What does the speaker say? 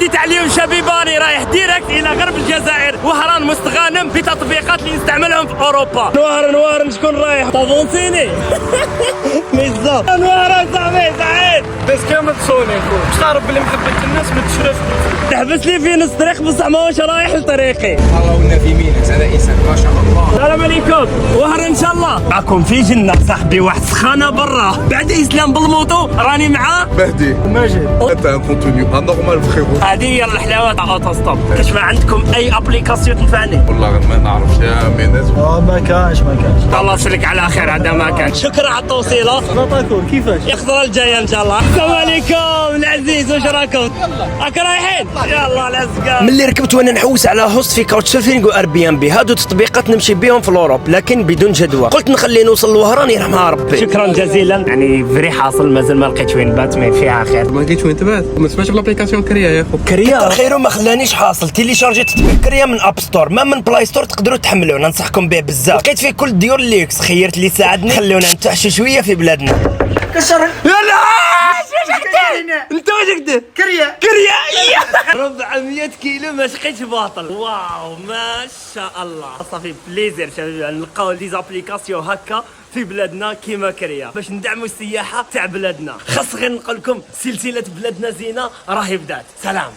جيت عليهم شبيباني رايح ديريكت الى غرب الجزائر، وهران مستغانم بتطبيقات اللي نستعملهم في اوروبا. نوار شكون رايح؟ طافونسيني ميزو نوار صاحبي سعيد بس كامل تصوني اخويا باش تعرف بلي محبة الناس ما تشرف. تحبس لي في نص طريق بصح ماهوش رايح لطريقي. الله والنبي مينك هذا انسان ما شاء الله. السلام عليكم وهر ان شاء الله معكم في جنة صاحبي، واحد سخانة برا بعد اسلام بالموطو راني معاه مهدي ماجد. انت ان كونتوني انورمال فريرو. هذه هي الحلاوة تاع اوتو ستوب. كاش ما عندكم اي ابليكاسيون تنفعني؟ والله ما نعرفش يا ميناس. ما كانش الله يسلك على خير. هذا ما كان. شكرا على التوصيله. سلطاكم كيفاش؟ الخضره الجايه ان شاء الله. السلام عليكم العزيز واش راكم؟ راك رايحين؟ يلا ليتس جو. ملي ركبت وانا نحوس على هوست في كاوتش سيرفينغ و بي هادو تطبيقات نمشي بهم في الاوروب لكن بدون جدوى. قلت نخلي نوصل لوهران يرحمها ربي. شكرا جزيلا. يعني فري حاصل مازال ما لقيت وين بات مي فيها خير. ما لقيتش وين تبات ما تسمعش بالابليكاسيون كريا يا اخو. كتر خيره ما خلانيش حاصل. تيليشارجي تطبيق كريا من اب ستور ما من بلاي ستور، تقدروا تحملوه. ننصحكم به بزاف. لقيت فيه كل ديور ليكس. خيرت اللي ساعدني. خلونا نتعشى شويه في بلادنا. يلا انت واش كدير؟ كريا 400 كيلو ما شقيتش باطل. واو ما شاء الله. صافي بليزير شباب نلقاو لي زابليكاسيون هكا في بلادنا كيما كريا باش ندعموا السياحه تاع بلادنا. خاص غير نقول لكم سلسله بلادنا زينه راهي بدات. سلام.